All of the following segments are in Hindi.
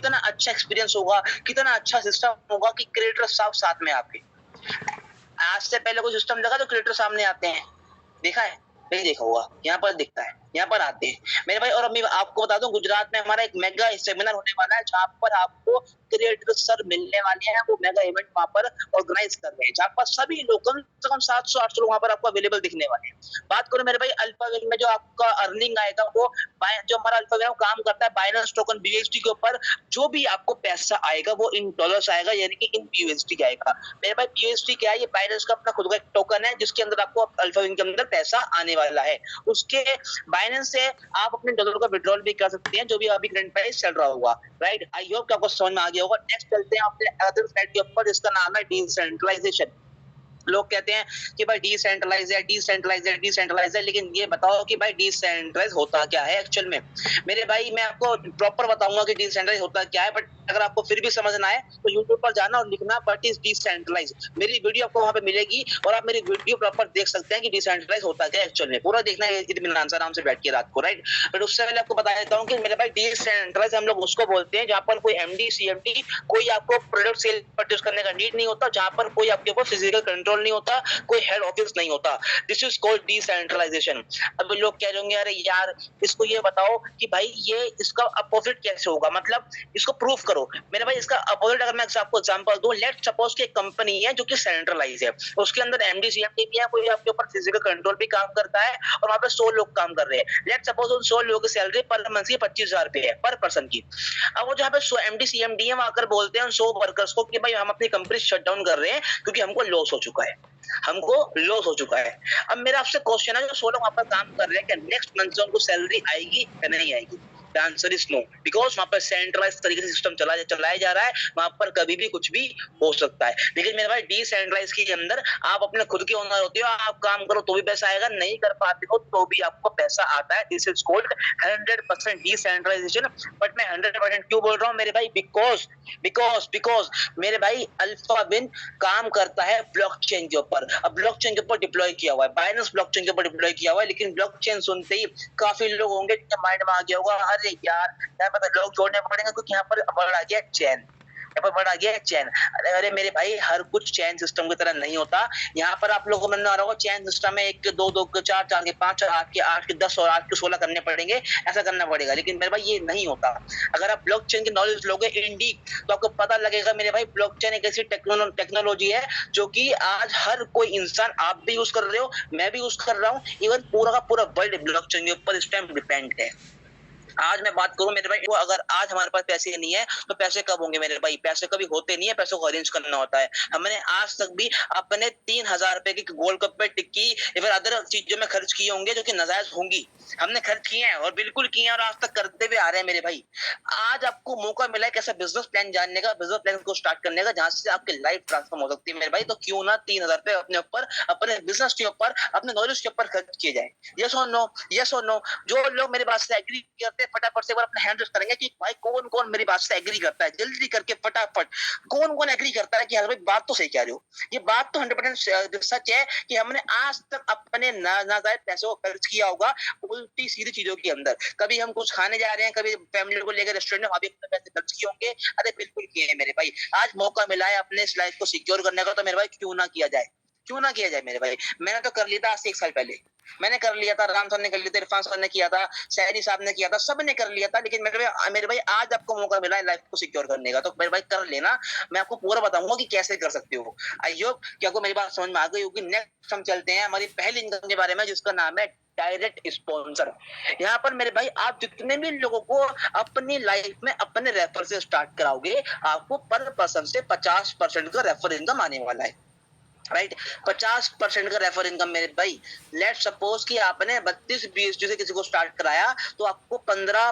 कितना अच्छा एक्सपीरियंस होगा, कितना अच्छा सिस्टम होगा कि क्रिएटर साथ में आपके। आज से पहले कोई सिस्टम देखा तो क्रिएटर सामने आते हैं, देखा है? नहीं देखा होगा, यहाँ पर दिखता है, यहाँ पर आते हैं मेरे भाई। और अभी आपको बता दूं, गुजरात में हमारा एक मेगा सेमिनार होने वाला है, जहाँ पर आपको क्रिएटर सर मिलने वाले हैं। वो मेगा इवेंट वहां पर ऑर्गेनाइज कर रहे हैं, जहाँ पर सभी लोग कम से कम 700-800 लोग वहां पर आपको अवेलेबल दिखने वाले हैं। बात करो मेरे भाई अल्फावेल में, जो आपका अर्निंग आएगा वो जो हमारा अल्फावेल काम करता है बाइनेंस टोकन BUSD के ऊपर, जो भी आपको पैसा आएगा वो इन डॉलर्स आएगा, यानी कि इन BUSD आएगा। मेरे भाई BUSD क्या है? ये बाइनेंस का अपना खुद का एक टोकन है, जिसके अंदर आपको अल्फावेल के अंदर पैसा आने वाला है। उसके बाइनेंस से आप अपने डॉलर का विड्रॉल भी कर सकते हैं, जो भी अभी करंट प्राइस चल रहा होगा, राइट। आई होप कि आपको समझ में आ गया होगा। नेक्स्ट चलते हैं अपने अदर साइड के ऊपर, जिसका नाम है डिसेंट्रलाइजेशन। लोग कहते हैं कि भाई डिसेंट्रलाइज है, डिसेंट्रलाइज है, डिसेंट्रलाइज है, लेकिन ये बताओ कि भाई डिसेंट्रलाइज होता क्या है एक्चुअल में। मेरे भाई मैं आपको प्रॉपर बताऊंगा कि डिसेंट्रलाइज होता क्या है, बट अगर आपको फिर भी समझ ना आए तो यूट्यूब पर जाना और लिखना व्हाट इज डिसेंट्रलाइज। मेरी वीडियो आपको वहां पे मिलेगी और आप मेरी वीडियो प्रॉपर देख सकते हैं कि डिसेंट्रलाइज होता क्या है एक्चुअल में। पूरा देखना है इत्मीनान से, आराम से बैठ के रात को, राइट। बट उससे पहले आपको बता देता हूँ कि मेरे भाई डिसेंट्रलाइज हम लोग उसको बोलते हैं जहाँ पर कोई MD CMD कोई आपको प्रोडक्ट सेल परचेज करने का नीड नहीं होता, जहाँ पर कोई आपके ऊपर फिजिकल कंट्रोल नहीं होता, कोई हेड ऑफिस नहीं होता। This is called decentralisation. अब लोग कह रहे अरे यार इसको ये बताओ कि भाई ये इसका अपोजिट कैसे होगा, मतलब इसको प्रूफ करो। मेरे भाई इसका अपोजिट अगर मैं आपको एग्जांपल दूं, लेट सपोज कि एक कंपनी है जो कि सेंट्रलाइज है, उसके अंदर MD CMD भी है, कोई आपके ऊपर फिजिकल कंट्रोल भी काम करता है और वहां पे 100 लोग काम कर रहे हैं। लेट सपोज उन 100 लोगों की सैलरी पर मंथ की 25,000 रुपए है पर पर्सन की। अब वो जहाँ पे MD CMD है वहां आकर बोलते हैं उन 100 वर्कर्स को कि भाई हम अपनी कंपनी शट डाउन कर रहे हैं क्योंकि हमको लॉस हो चुका है, हमको लॉस हो चुका है। अब मेरा आपसे क्वेश्चन है, जो 16 वहां पर काम कर रहे हैं, क्या नेक्स्ट मंथ से उनको सैलरी आएगी या नहीं आएगी? The answer is no, because वहां पर सेंट्रलाइज तरीके से सिस्टम चलाया जा रहा है, वहां पर कभी भी कुछ भी हो सकता है। लेकिन मेरे भाई डिसेंट्रलाइज के अंदर आप अपने खुद के ओनर होते हो, आप काम करो तो भी पैसा आएगा, नहीं कर पाते हो तो भी आपको पैसा आता है। This is called 100% decentralisation. But मैं 100% क्यों बोल रहा हूँ मेरे भाई? बिकॉज बिकॉज बिकॉज मेरे भाई अल्फाविन काम करता है ब्लॉकचेन के ऊपर। अब ब्लॉकचेन के ऊपर डिप्लॉय किया हुआ है, बाइनेंस ब्लॉकचेन के ऊपर डिप्लॉय किया हुआ है। लेकिन ब्लॉकचेन सुनते ही काफी लोग होंगे जिनके माइंड में आ गया होगा अरे यार यहाँ पर लोग जोड़ने पड़ेंगे क्योंकि यहाँ पर वर्ड आ गया चैन, यहाँ पर वर्ड आ गया चैन। अरे मेरे भाई हर कुछ चैन सिस्टम की तरह नहीं होता। यहाँ पर आप लोगों को मन आ रहा होगा चैन सिस्टम में 1 के 2, 2 के 4, 4 के 5, 8 के 8 के 10 और 8 के 16 करने पड़ेंगे, ऐसा करना पड़ेगा। लेकिन मेरे भाई ये नहीं होता। अगर आप ब्लॉकचेन की नॉलेज लोगे इन डीप तो आपको पता लगेगा मेरे भाई ब्लॉकचेन एक ऐसी टेक्नोलॉजी है जो कि आज हर कोई इंसान, आप भी यूज कर रहे हो, मैं भी यूज कर रहा हूँ, इवन पूरा का पूरा वर्ल्ड ब्लॉकचेन के ऊपर इस टाइम डिपेंड है। आज मैं बात करूं मेरे भाई, वो अगर आज हमारे पास पैसे नहीं है तो पैसे कब होंगे मेरे भाई? पैसे कभी होते नहीं है, पैसों को अरेंज करना होता है। हमने आज तक भी अपने 3,000 रुपए की गोलगप्पे टिक्की या फिर अदर चीजों में खर्च किए होंगे जो कि नाजायज होंगी, हमने खर्च किए हैं और बिल्कुल किए हैं और आज तक करते हुए आ रहे हैं मेरे भाई। आज आपको मौका मिला है कैसा बिजनेस प्लान जानने का, बिजनेस प्लान को स्टार्ट करने का, जहां से आपकी लाइफ ट्रांसफॉर्म हो सकती है मेरे भाई। तो क्यों ना 3,000 रुपए अपने ऊपर, अपने बिजनेस के ऊपर, अपने नॉलेज के ऊपर खर्च किए जाए। यस और नो, यस और नो। जो लोग मेरी बात से एग्री करते हैं फटाफट से अपने हैंड रेज करेंगे कि भाई कौन कौन मेरी बात से एग्री करता है, जल्दी करके फटाफट कौन कौन एग्री करता है कि यार भाई बात तो सही कह रहे हो। ये बात तो 100% सच है कि हमने आज तक अपने नाजायज पैसों को खर्च किया होगा उल्टी सीधी चीजों के अंदर। कभी हम कुछ खाने जा रहे हैं, कभी फैमिली को लेकर रेस्टोरेंट में, वहां भी अपने पैसे खर्च किए होंगे। अरे बिल्कुल किए हैं मेरे भाई। आज मौका मिला है अपने इस लाइफ को सिक्योर करने का, तो मेरे भाई क्यों ना किया जाए, क्यों ना किया जाए मेरे भाई। मैंने तो कर लिया था आज से 1 साल पहले, मैंने कर लिया था, राम सर ने कर लिया था, इरफान सर ने किया था, सैनी साहब ने किया था, सबने कर लिया था। लेकिन मेरे भाई आज आपको मौका मिला है लाइफ को सिक्योर करने का, तो मेरे भाई कर लेना। मैं आपको पूरा बताऊंगा कि कैसे कर सकते हो। आई होप कि आपको मेरी बात समझ में आ गई होगी। नेक्स्ट हम चलते हैं हमारी पहली इनकम के बारे में, जिसका नाम है डायरेक्ट स्पॉन्सर। यहाँ पर मेरे भाई आप जितने भी लोगों को अपनी लाइफ में अपने रेफर से स्टार्ट कराओगे, आपको पर पर्सन से 50% का रेफर इनकम आने वाला है, राइट। 50% का रेफर इनकम मेरे भाई। लेट सपोज कि आपने 32 BSD से किसी को स्टार्ट कराया तो आपको 15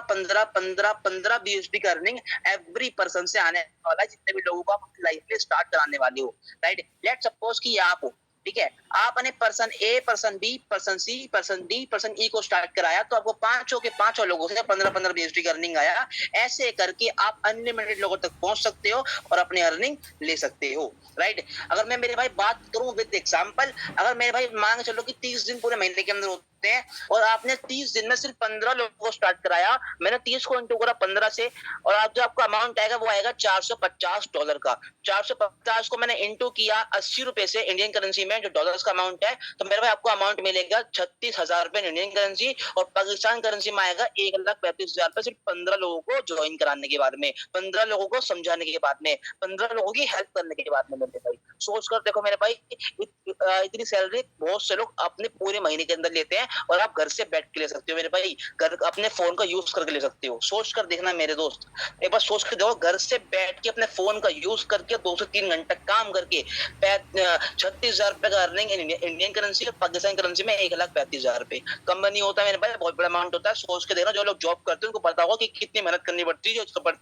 BSD का अर्निंग एवरी पर्सन से आने वाला है, जितने भी लोगों को आप अपनी लाइफ में स्टार्ट कराने वाले हो, राइट। लेट सपोज कि आप हो, ठीक है, आपने पर्सन ए, पर्सन बी, पर्सन सी, पर्सन डी, पर्सन ई को स्टार्ट कराया तो आपको पांचों के पांचों लोगों से 15 BSD की अर्निंग आया। ऐसे करके आप अनलिमिटेड लोगों तक पहुंच सकते हो और अपनी अर्निंग ले सकते हो, राइट। अगर मैं मेरे भाई बात करूं विद एग्जांपल, अगर मेरे भाई मान के चलो कि 30 दिन पूरे महीने के अंदर होते सकते हैं। और आपने 30 दिन में सिर्फ 15 लोगों को स्टार्ट कराया, मैंने 30 को इंटू करा 15 से, और आप जो आपका अमाउंट आएगा वो आएगा $450 का। 450 को मैंने इंटू किया 80 रुपए से इंडियन करेंसी में, जो डॉलर्स का अमाउंट है, तो मेरे भाई आपको अमाउंट मिलेगा 36,000 रुपए इंडियन करेंसी, और पाकिस्तान करेंसी में आएगा 1,35,000 रुपए सिर्फ 15 लोगों को ज्वाइन कराने के बाद में, 15 लोगों को समझाने के बाद में, 15 लोगों की हेल्प करने के बाद में। मेरे भाई सोच कर देखो मेरे भाई, इतनी सैलरी बहुत से लोग अपने पूरे महीने के अंदर लेते हैं, और आप घर से बैठ के ले सकते हो मेरे भाई, घर अपने फोन का यूज करके ले सकते हो। सोच कर देखना मेरे दोस्त, एक बार सोच कर देखो, घर से बैठ के अपने फोन का यूज करके 2 से 3 घंटे काम करके 36,000 रुपए का अर्निंग इंडियन करेंसी और पाकिस्तान करेंसी में 1,35,000 रुपए। कम नहीं होता मेरे भाई, बहुत बड़ा अमाउंट होता है। सोच के देखना, जो लोग जॉब करते हैं उनको पता होगा कि कितनी मेहनत करनी पड़ती है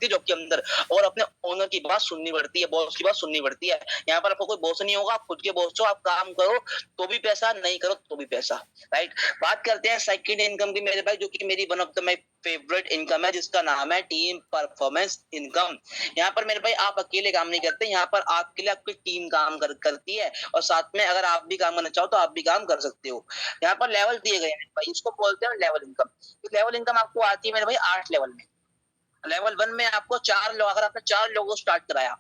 जॉब के अंदर, और अपने ओनर की बात सुननी पड़ती है, बॉस की बात सुननी पड़ती है। यहाँ पर आपको कोई बॉस नहीं होगा, आप खुद के बॉस हो, आप काम करो तो भी पैसा, नहीं करो तो भी पैसा, राइट। बात करते हैं सेकंड इनकम की मेरे भाई, जो कि मेरी one of the my favourite income है, जिसका नाम है टीम परफॉर्मेंस इनकम। यहाँ पर मेरे भाई आप अकेले काम नहीं करते, यहाँ पर आपके लिए आपकी टीम काम करती है, और साथ में अगर आप भी काम करना चाहो तो आप भी काम कर सकते हो। यहाँ पर लेवल दिए गए हैं भाई, इसको बोलते हैं लेवल इनकम। लेवल इनकम आपको आती है मेरे भाई 8 लेवल में। लेवल 1 में आपको 4 लोग, अगर आपने 4 लोगों को स्टार्ट कराया,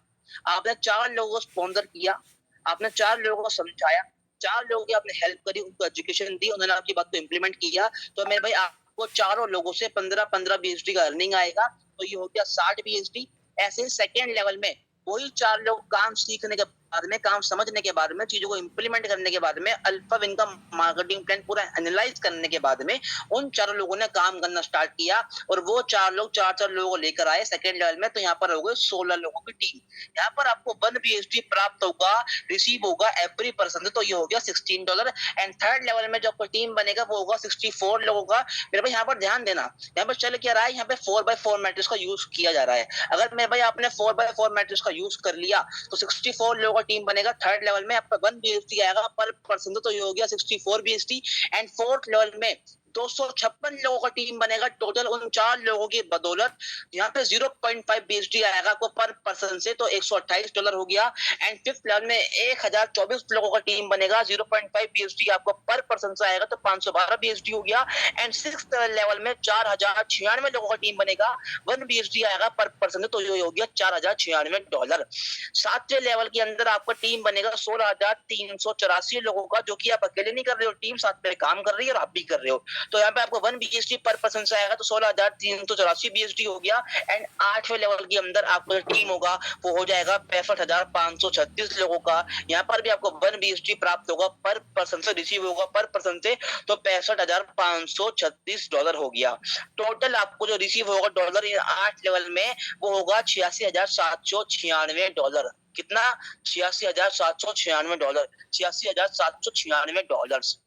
आपने 4 लोगों को स्पॉन्सर किया, आपने 4 लोगों को समझाया, 4 लोगों की आपने हेल्प करी, उनको एजुकेशन दी, उन्होंने आपकी बात को इम्प्लीमेंट किया, तो मेरे भाई आपको चारों लोगों से 15-15 BSD का अर्निंग आएगा, तो ये हो गया 60 BSD। ऐसे सेकेंड लेवल में वही 4 लोग काम सीखने के बाद में, काम समझने के बाद में, चीजों को इम्प्लीमेंट करने के बाद में, अल्फा विन का मार्केटिंग प्लान पूरा एनालाइज करने के बाद में, उन 4 लोगों ने काम करना स्टार्ट किया, और वो 4 लोग 4-4 लोगों को लेकर आए सेकेंड लेवल में, तो यहाँ पर हो गए 16 लोगों की टीम। यहाँ पर आपको 1 BSD प्राप्त होगा, रिसीव होगा एवरी पर्सन, तो ये हो गया $16। एंड थर्ड लेवल में जो आपका टीम बनेगा वो होगा 64 लोगों का। मेरे भाई यहाँ पर ध्यान देना, यहाँ पर चल क्या रहा है, यहाँ पे 4x4 मैट्रिक्स का यूज किया जा रहा है। अगर मेरे भाई आपने 4x4 मैट्रिक्स का यूज कर लिया तो 64 लोगों का टीम बनेगा। थर्ड लेवल में आपका 1 BSD आएगा पर पर्सन, तो ये हो गया 64 BSD। एंड फोर्थ लेवल में 256 लोगों का टीम बनेगा टोटल, उन 4 लोगों की बदौलत। यहाँ पे 0.5 BSD आएगा आपको पर पर्सन से, तो $128 हो गया। एंड फिफ्थ लेवल में 1024 लोगों का टीम बनेगा, 0.5 BSD आपको पर पर्सन से आएगा, तो 512 BSD हो गया। एंड सिक्स्थ लेवल में 4096 लोगों का टीम बनेगा, 1 BSD आएगा पर पर्सन, तो ये हो गया $4096। सातवें लेवल के अंदर आपका टीम बनेगा 16,384 लोगों का, जो कि आप अकेले नहीं कर रहे हो, टीम साथ में काम कर रही है और आप भी कर रहे हो। तो यहाँ पे आपको 1 BSD पर पर्सन से आएगा, तो 16,384 BSD हो गया। एंड 8वें लेवल के अंदर आपका टीम होगा वो हो जाएगा 65,536 लोगों का। यहाँ पर भी आपको 1 BSD प्राप्त होगा पर पर्सन से, रिसीव होगा पर पर्सन से, तो $65,536 हो गया। टोटल आपको जो रिसीव होगा डॉलर इन 8 लेवल में वो होगा $86,796। कितना? $86,796, $86,796।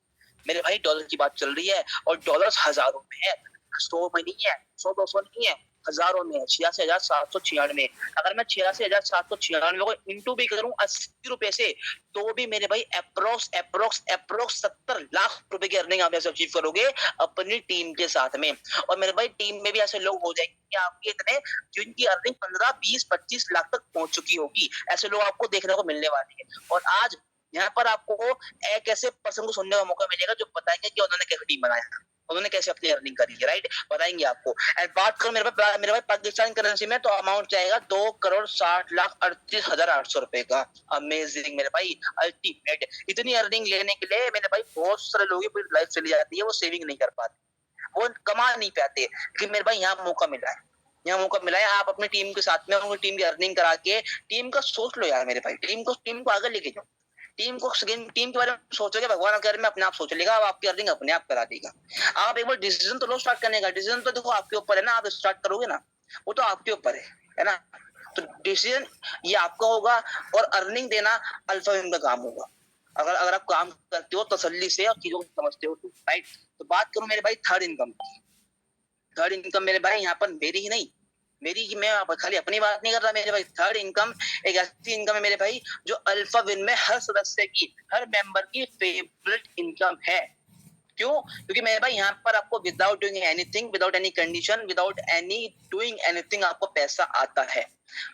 मेरे भाई डॉलर की बात चल रही है, और डॉलर हजारों में है, 100 में नहीं है, 100-200 नहीं है, हजारों में है। 86,796। अगर मैं 86,796 को इंटू भी करूं 80 रुपए से, तो भी मेरे भाई अप्रोक्स 70 लाख रुपए की अर्निंग आप ऐसे अचीव करोगे अपनी टीम के साथ में। और मेरे भाई टीम में भी ऐसे लोग हो जाएंगे आपके इतने, जिनकी अर्निंग 15, 20, 25 लाख तक पहुंच चुकी होगी। ऐसे लोग आपको देखने को मिलने वाले हैं। और आज यहाँ पर आपको एक ऐसे पर्सन को सुनने का मौका मिलेगा जो बताएंगे कि उन्होंने कैसे टीम बनाया, उन्होंने कैसे अपनी अर्निंग करी है, राइट, बताएंगे आपको। एंड बात करो मेरे भाई पाकिस्तान करेंसी में, तो अमाउंट जाएगा 2,60,38,800 रुपए का। अमेजिंग मेरे भाई, अल्टीमेट। इतनी अर्निंग लेने के लिए मेरे भाई बहुत सारे लोगों की लाइफ चली जाती है, वो सेविंग नहीं कर पाते, वो कमा नहीं पाते, कि मेरे भाई यहाँ मौका मिला है, यहाँ मौका मिला है। आप अपनी टीम के साथ में उनकी टीम की अर्निंग करा के टीम का सोच लो यार मेरे भाई, टीम को आगे लेके जाओ। टीम के बारे में सोचोगे, भगवान अगर में अपने आप सोच लेगा, आपकी अर्निंग अपने आप करा देगा। आप एक बार डिसीजन तो लो स्टार्ट करने का, डिसीजन तो देखो आपके ऊपर है ना, आप स्टार्ट करोगे ना, वो तो आपके ऊपर है ना। तो डिसीजन ये आपका होगा, और अर्निंग देना अल्फा विन का काम होगा। अगर आप काम करते हो तसल्ली से और चीजों को समझते हो तो, राइट। तो बात करूं मेरे भाई थर्ड इनकम की। थर्ड इनकम मेरे भाई यहाँ पर मेरी ही नहीं, मैं खाली अपनी बात नहीं कर रहा मेरे भाई। थर्ड इनकम एक ऐसी इनकम है मेरे भाई जो अल्फा विन में हर सदस्य की, हर मेंबर की फेवरेट इनकम है। क्यों? क्योंकि मेरे भाई यहाँ पर आपको without doing anything, without any condition, without any doing anything आपको पैसा आता है।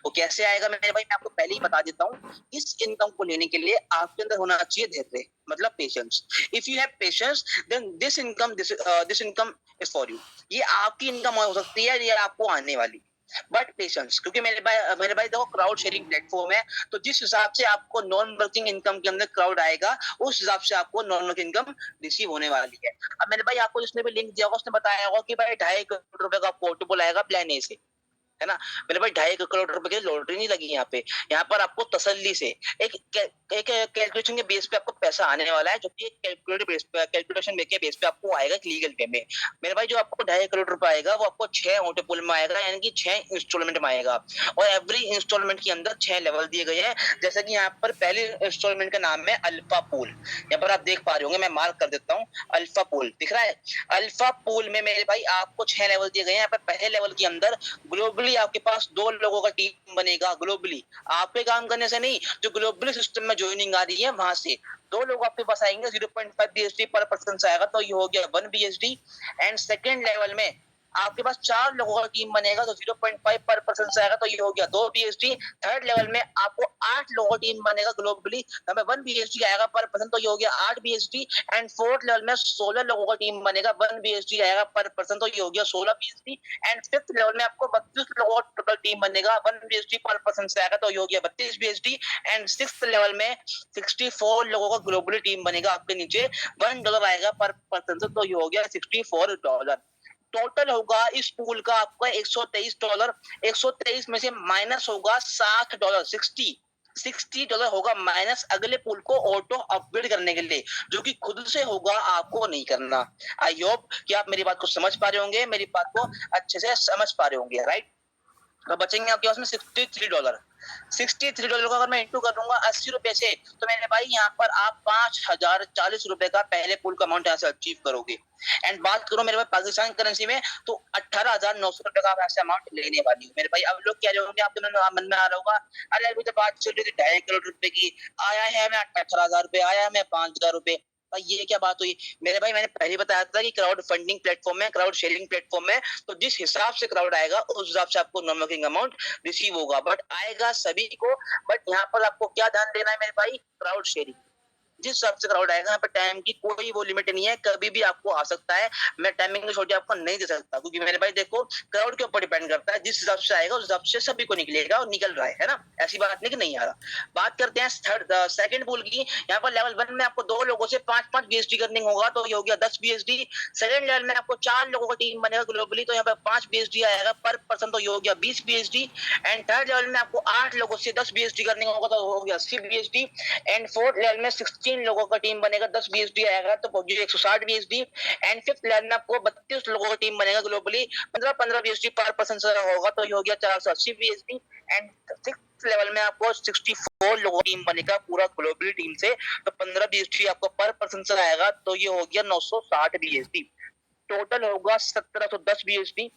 वो कैसे आएगा मेरे भाई, मैं आपको पहले ही बता देता हूँ। इस इनकम को लेने के लिए आपके अंदर होना चाहिए धैर्य, मतलब patience. If you have patience then this income is for you. ये आपकी इनकम हो सकती है, ये आपको आने वाली, बट पेशेंस। क्योंकि मेरे भाई देखो, क्राउड शेयरिंग प्लेटफॉर्म है, तो जिस हिसाब से आपको नॉन वर्किंग इनकम के अंदर क्राउड आएगा, उस हिसाब से आपको नॉन वर्किंग इनकम रिसीव होने वाली है। अब मेरे भाई आपको जिसने भी लिंक दिया होगा उसने बताया होगा कि भाई 2.5 करोड़ रुपए का पोर्टेबल आएगा प्लान ए से, है ना। मेरे भाई 2.5 करोड़ रुपए की लॉटरी नहीं लगी यहाँ पे। यहाँ पर आपको तसल्ली से एक एक कैलकुलेशन के बेस पे आपको पैसा आने वाला है, जो कि कैलकुलेशन के बेस पे आपको आएगा लीगल वे में। मेरे भाई जो आपको 2.5 करोड़ रुपए आएगा वो आपको 6 ऑटो पुल में आएगा, यानी कि 6 इंस्टॉलमेंट में आएगा। और एवरी इंस्टॉलमेंट के अंदर 6 लेवल दिए गए हैं। जैसे कि यहाँ पर पहले इंस्टॉलमेंट का नाम है अल्फा पूल। यहाँ पर आप देख पा रहे होंगे, मैं मार्क कर देता हूँ, अल्फा पूल दिख रहा है। अल्फा पूल में मेरे भाई आपको 6 लेवल दिए गए हैं। यहाँ पर पहले लेवल के अंदर ग्लोबली आपके पास 2 लोगों का टीम बनेगा। ग्लोबली आपके काम करने से नहीं, जो ग्लोबली सिस्टम में ज्वाइनिंग आ रही है वहां से 2 लोग आपके पास आएंगे। 0.5 BSD पर पर्सन से आएगा, तो ये हो गया 1 BSD। एंड सेकेंड लेवल में आपके पास 4 लोगों का टीम बनेगा, तो 0.5 पर पर्सन से आएगा, तो ये हो गया 2 BSD। थर्ड लेवल में आपको 8 लोगों का टीम बनेगा ग्लोबली, हमें 1 BSD आएगा पर पर्सन, तो ये हो गया 8 BSD। एंड फोर्थ लेवल में 16 लोगों का टीम बनेगा, 1 BSD आएगा पर पर्सन, तो ये हो गया 16 BSD। एंड फिफ्थ लेवल में आपको 32 लोगों का टोटल टीम बनेगा, 1 BSD पर पर्सन से आएगा, तो ये हो गया 32 BSD। एंड सिक्स्थ लेवल में 64 लोगों का ग्लोबली टीम बनेगा, आपके नीचे $1 आएगा पर पर्सन से, तो ये हो गया $64। टोटल होगा इस पूल का आपका $123। 123 में से माइनस होगा $60, 60 $60 होगा माइनस अगले पूल को ऑटो अपग्रेड करने के लिए, जो कि खुद से होगा, आपको नहीं करना। आई होप कि आप मेरी बात को समझ पा रहे होंगे, मेरी बात को अच्छे से समझ पा रहे होंगे, राइट। तो बचेंगे आपके पास में $63। $63 को अगर मैं इंटू कर दूंगा 80 रुपए से, तो मेरे भाई यहाँ पर आप 5040 रुपए का पहले पूल का अमाउंट यहाँ से अचीव करोगे। एंड बात करो मेरे भाई पाकिस्तान करेंसी में, तो 18,900 रुपए का ऐसे अमाउंट लेने वाली हूँ। मेरे भाई अब लोग कह रहे होंगे, आपके मन में आ रहा होगा, अरे अभी तो बात चल रही थी 2.5 करोड़ रुपए की, आया है मैं 18,000 रुपए, आया है मैं 5,000 रुपए, ये क्या बात हुई। मेरे भाई मैंने पहले बताया था कि क्राउड फंडिंग प्लेटफॉर्म है, क्राउड शेयरिंग प्लेटफॉर्म है, तो जिस हिसाब से क्राउड आएगा उस हिसाब से आपको नॉन वर्किंग अमाउंट रिसीव होगा, बट आएगा सभी को। बट यहाँ पर आपको क्या ध्यान देना है मेरे भाई, क्राउड शेयरिंग जिस हिसाब से क्राउड आएगा, यहाँ पर टाइम की कोई वो लिमिट नहीं है, कभी भी आपको आ सकता है। मैं टाइमिंग की छोटी आपको नहीं दे सकता, क्योंकि मेरे भाई देखो क्राउड के ऊपर डिपेंड करता है, जिस हिसाब से आएगा उस हिसाब से सभी को निकलेगा, और निकल रहा है ना, ऐसी बात नहीं कि नहीं आ रहा। बात करते हैं सेकंड पूल की। यहाँ पर लेवल 1 में आपको 2 लोगों से 5-5 BSD अर्निंग होगा, तो ये हो गया 10 BSD। सेकंड लेवल में आपको 4 लोगों का टीम बनेगा ग्लोबली, तो यहाँ पर 5 BSD आएगा पर पर्सन, तो ये हो गया 20 BSD। एंड थर्ड लेवल में आपको 8 लोगों से 10 BSD अर्निंग होगा, तो हो गया 80 BSD। एंड फोर्थ लेवल में 16 लोगों का टीम बनेगा, 10 BSD आएगा, तो पहुंच 160 BSD। एंड फिफ्थ लेवल में आपको 32 लोगों का टीम बनेगा ग्लोबली, 15-15 BSD पर पर्सन से होगा, तो ये हो गया 480 BSD। एंड सिक्स्थ लेवल में आपको 64 लोगों की टीम बनेगा पूरा ग्लोबली टीम से, तो 15 BSD आपको पर पर्सन से आएगा, तो ये हो गया 960 BSD। टोटल होगा 1710 BSD।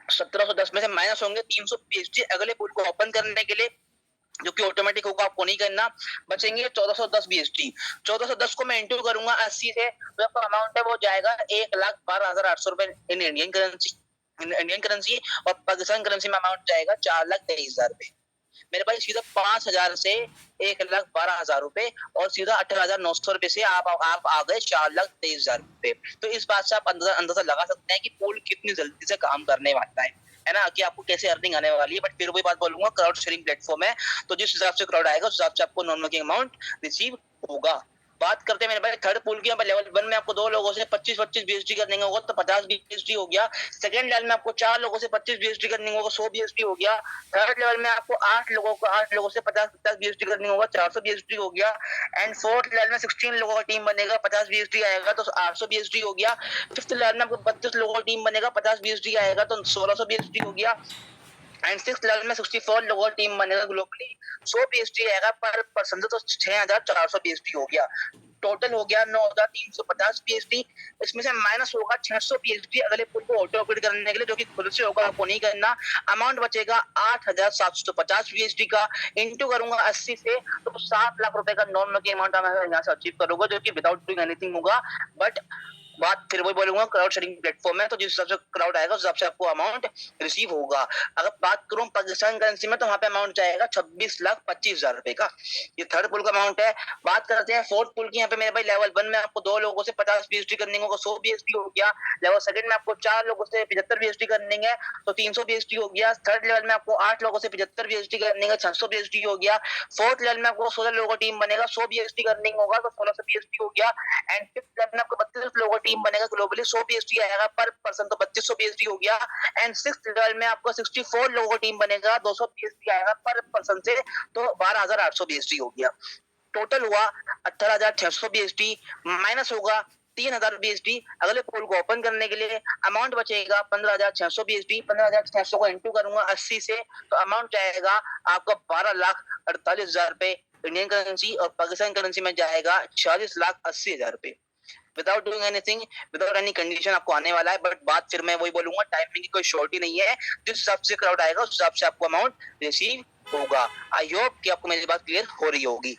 1710 में से माइनस होंगे 300 BSD अगले पूल को ओपन करने के लिए, जो कि ऑटोमेटिक होगा, आपको नहीं करना। बचेंगे 1410 BSD। 1410 को मैं इंटू करूंगा 80 से, तो आपका अमाउंट है वो जाएगा 1,12,800 रुपए इन इंडियन करेंसी, और पाकिस्तान करेंसी में अमाउंट जाएगा 4,23,000 रुपए। मेरे भाई सीधा 5,000 से 1,12,000 रुपए, और सीधा 18,900 रुपए से आप आ गए 4,23,000 रुपए। तो इस बात से आप अंदाजा लगा सकते हैं कि पूल कितनी जल्दी से काम करने वाला है ना, कि आपको कैसे अर्निंग आने वाली है। बट फिर वही बात बोलूंगा, क्राउड शेयरिंग प्लेटफॉर्म है, तो जिस हिसाब से क्राउड आएगा उस हिसाब से आपको नॉन वर्किंग अमाउंट रिसीव होगा। बात करते हैं मेरे भाई थर्ड पूल की। लेवल 1 में आपको 2 लोगों से 25-25 BSD करने होगा, तो 50 BSD हो गया। सेकंड लेवल में आपको 4 लोगों से 25 BSD करने होगा, 100 BSD हो गया। थर्ड लेवल में आपको 8 लोगों से 50-50 BSD करने होगा, 400 BSD हो गया। एंड फोर्थ लेवल में 16 लोगों का टीम बनेगा, 50 BSD आएगा, तो 800 BSD हो गया। फिफ्थ लेवल में आपको 32 लोगों का टीम बनेगा, 50 BSD आएगा, तो 1600 BSD हो गया। एंड सिक्स लेवल में 64 लोगों का टीम बनेगा ग्लोबली, 100 BSD आएगा पर पर्सन, तो 6,400 BSD हो गया। टोटल हो गया 9350 पीएचडी। इसमें से माइनस होगा 600 पीएचडी अगले पुल को ऑटो अपग्रेड करने के लिए, जो कि खुद से होगा, आपको नहीं करना। अमाउंट बचेगा 8750 पीएचडी का, इंटू करूंगा 80 से, तो 7 लाख रुपए का नॉन मनी अमाउंट मैं यहाँ से अचीव करूंगा, जो कि विदाउट डूइंग एनीथिंग होगा। बट बात फिर वही बोलूंगा, क्राउड सेटिंग प्लेटफॉर्म है, तो जिस हिसाब से क्राउड आएगा उस हिसाब से आपको अमाउंट रिसीव होगा। अगर बात करूं पाकिस्तान करेंसी में, तो वहां पे अमाउंट जाएगा 26,25,000 रुपए का। ये थर्ड पुल का अमाउंट है। बात करते हैं फोर्थ पुल की। यहाँ पे मेरे भाई लेवल 1 में आपको 2 लोगों से 50 बीएसडी करनी होगा, 100 बीएसडी हो गया। लेवल सेकंड में आपको 4 लोगों से 75 बीएसडी करनी है, तो 300 बीएसडी हो गया। थर्ड लेवल में आपको 8 लोगों से 75 बीएसडी करनी है, 600 बीएसडी हो गया। फोर्थ लेवल में आपको 16 लोगों का टीम बनेगा, 100 बीएसडी करनी होगा, तो 1600 बीएसडी हो गया। एंड फिफ्थ लेवल में आपको 32 लोगों का टीम बनेगा ग्लोबली, 100 बीएसडी आएगा पर पर्सन, तो 3200 बीएसडी हो गया। एंड सिक्स्थ लेवल में आपको 64 लोगों का टीम बनेगा, 200 बीएसडी आएगा पर पर्सन से, तो 12,800 बीएसडी हो गया। टोटल हुआ 18,600 बीएसडी, माइनस होगा 3,000 बीएसडी अगले पोल को ओपन करने के लिए। अमाउंट बचेगा 15,600 बीएसडी। 15,600 को इंटू करूंगा 80 से, तो अमाउंट जाएगा आपका 12,48,000 रुपए इंडियन करेंसी, और पाकिस्तान करेंसी में जाएगा 40,80,000 रुपए। Without doing anything, without any condition आपको आने वाला है। बट बात फिर मैं वही बोलूंगा, टाइमिंग की कोई शॉर्टी नहीं है, जिस हिसाब से क्राउड आएगा उस हिसाब से आपको अमाउंट रिसीव होगा। आई होप कि आपको मेरी बात क्लियर हो रही होगी।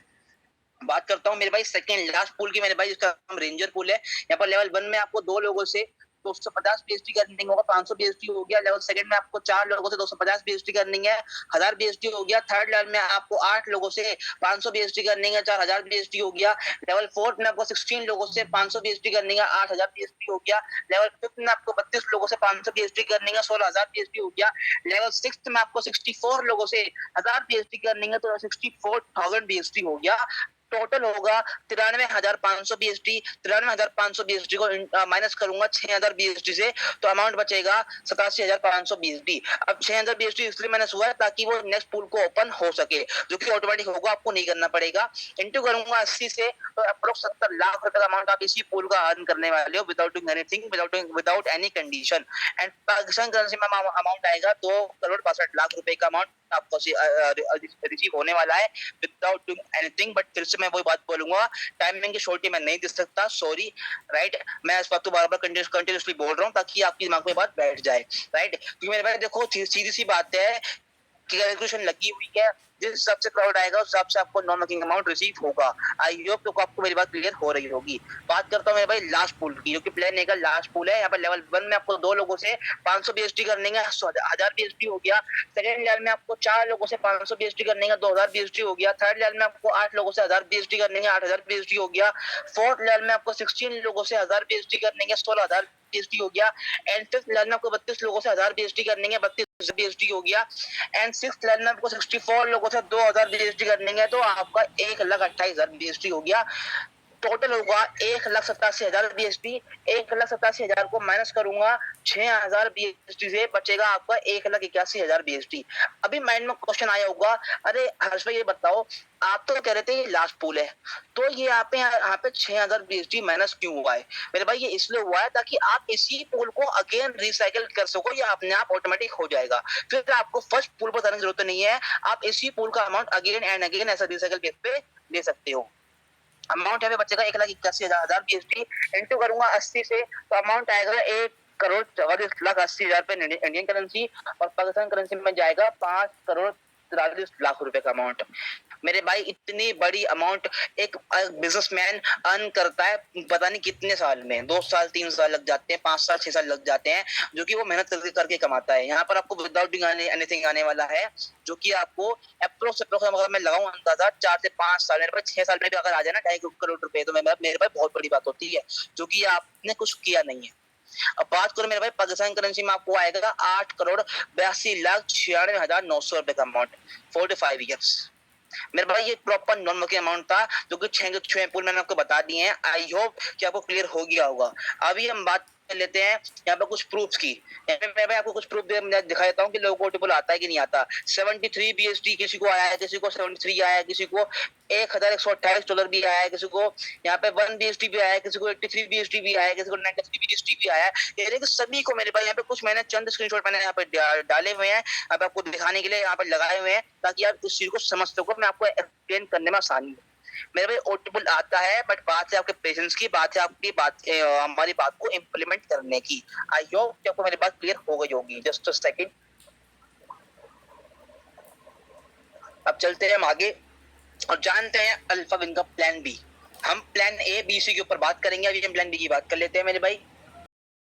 बात करता हूँ मेरे भाई सेकंड लास्ट पूल की, मेरे भाई, जिसका नाम रेंजर पूल है। यहाँ पर लेवल 1 में आपको 2 लोगों से 250 बीएसडी करनी होगा, 500 बीएसडी हो गया। लेवल सेकंड में आपको 4 लोगों से 250 बीएसडी करनी है, 1000 बीएसडी हो गया। थर्ड लेवल में आपको 8 लोगों से 500 बीएसडी करनी है, 4000 बीएसडी हो गया। लेवल फोर्थ में आपको 16 लोगों से 500 बीएसडी करनी है, 8000 बीएसडी हो गया। लेवल फिफ्थ में आपको 32 लोगों से 500 बीएसडी करनी है, 16000 बीएसडी हो गया। लेवल सिक्स्थ में आपको 64 लोगों से 1000 बीएसडी करनी है, तो 64,000 बीएसडी हो गया। टोटल होगा 93,500 बीएसडी। 93,500 बीएसडी को माइनस करूंगा 6,000 बीएसडी से, तो अमाउंट बचेगा 87,500 बीएसडी। अब 6,000 बीएसडी इसलिए माइनस हुआ है ताकि वो नेक्स्ट पूल को ओपन हो सके, जो कि ऑटोमेटिक होगा, आपको नहीं करना पड़ेगा। इंटू करूंगा 80 से, तो अप्रोक्स 70 लाख रुपए का अमाउंट आप इसी पूल का अर्न करने वाले हो, without doing anything, without any condition. And Pakistan currency में अमाउंट आएगा 2,62,00,000 रुपए का अमाउंट आपको रिसीव होने वाला है, विदाउट डूइंग एनीथिंग। बट फिर से मैं वही बात बोलूंगा, टाइमिंग की शॉर्टी मैं नहीं दे सकता, सॉरी, राइट। मैं इस बात को बार बार कंटिन्यूसली बोल रहा हूँ ताकि आपकी दिमाग में बात बैठ जाए, राइट। क्योंकि मेरे भाई देखो, सीधी सी बात है कि कैलकुलेशन लगी हुई है, जिस हिसाब से क्राउड आएगा उस हिसाब से आपको नॉन वर्किंग अमाउंट रिसीव होगा। आई होप तो आपको मेरी बात क्लियर हो रही होगी। बात करता हूँ मेरे भाई लास्ट पूल की, जो कि प्लान ए का लास्ट पूल है। यहाँ पर लेवल 1 में आपको 2 लोगों से 500 बीएसडी करनी है, 1000 बीएसडी हो गया। सेकंड लेवल में आपको 4 लोगों से 500 बीएसडी करनी है, 2000 बीएसडी हो गया। थर्ड लेवल में आपको 8 लोगों से 1000 बीएसडी करनी है, 8000 बीएसडी हो गया। फोर्थ लेवल में आपको 16 लोगों से 1000 बीएसडी करनी है, 16,000 बीएसडी हो गया। एंड फिफ्थ लेवल में आपको 32 लोगों से 1000 बीएसडी करनी है, 32 बीएसडी हो गया। एंड सिक्स्थ लेवल में आपको 64 लोगों से 2000 बीएसडी करनी है, तो आपका 1,28,000 बीएसडी हो गया। टोटल होगा 1,87,000 बीएसडी। 1,87,000 को माइनस करूंगा 6,000 बीएसडी से, बचेगा आपका 1,81,000 बीएसडी। अभी माइंड में क्वेश्चन आया होगा, अरे हर्ष भाई ये बताओ, आप तो कह रहे थे ये लास्ट पूल है, तो ये यहाँ पे 6,000 बीएसडी माइनस क्यों हुआ है? मेरे भाई ये इसलिए हुआ है ताकि आप इसी पूल को अगेन रिसाइकिल कर सको, या अपने आप ऑटोमेटिक हो जाएगा। फिर आपको फर्स्ट पूल पर जाने की जरूरत नहीं है, आप इसी पूल का अमाउंट अगेन एंड अगेन ऐसा रिसाइकिल बेस पे ले सकते हो। अमाउंट यहाँ पे बचेगा 1,81,000 बीएसडी। इंटू करूंगा 80 से, तो अमाउंट आएगा 1,44,80,000 रुपए इंडियन करेंसी, और पाकिस्तान करेंसी में जाएगा 5,43,00,000 रुपए का अमाउंट। मेरे भाई इतनी बड़ी अमाउंट एक बिजनेसमैन अर्न करता है पता नहीं कितने साल में, 2 साल 3 साल लग जाते हैं, 5 साल 6 साल लग जाते हैं, जो कि वो मेहनत करके कमाता है। यहाँ पर आपको विदाउट डूइंग एनीथिंग आने वाला है, जो कि आपको अप्रोक्स अगर मैं लगाऊं अंदाजा 4 से 5 साल, मेरे पास 6 साल में भी अगर आ जाए ना 2.5 करोड़ रुपए, तो मेरे भाई बहुत बड़ी बात होती है, जो कि आपने कुछ किया नहीं है। अब बात करो मेरे भाई पाकिस्तान करेंसी में, आपको आएगा 8,82,96,900 रुपए का अमाउंट, 45 ईयर्स। मेरे भाई ये प्रॉपर नॉन वर्किंग अमाउंट था, जो कि 6 पूल मैंने आपको बता दिए हैं। आई होप कि आपको क्लियर हो गया होगा। अभी हम बात लेते हैं यहाँ पे कुछ प्रूफ्स की। यहाँ पे मैं आपको कुछ प्रूफ दिखा देता हूँ कि लोगों को टिपल आता है कि नहीं आता। 73 बीएसडी किसी को आया है, किसी को 73 आया है, किसी को $1,128 भी आया है, किसी को यहाँ पे 1 बीएसडी भी आया है, किसी को 83 बीएसडी भी आया है, किसी को 93 बीएसडी भी आया है। यानी कि सभी को मेरे भाई यहाँ पे कुछ मैंने चंद स्क्रीनशॉट मैंने यहाँ पे डाले हुए हैं, आपको दिखाने के लिए यहाँ पे लगाए हुए हैं, ताकि आप इस चीज को समझ सको, मैं आपको एक्सप्लेन करने में आसानी हो। मेरे भाई ऑडिबल आता है, बट बात है आपके पेशेंस की, बात है आपकी बात हमारी बात को इम्प्लीमेंट करने की। आई होप कि आपको मेरी बात क्लियर हो गई होगी। जस्ट अ सेकंड, अब चलते हैं हम आगे और जानते हैं अल्फा विंग का प्लान बी। हम प्लान ए बी सी के ऊपर बात करेंगे, अभी हम प्लान बी की बात कर लेते हैं मेरे भाई।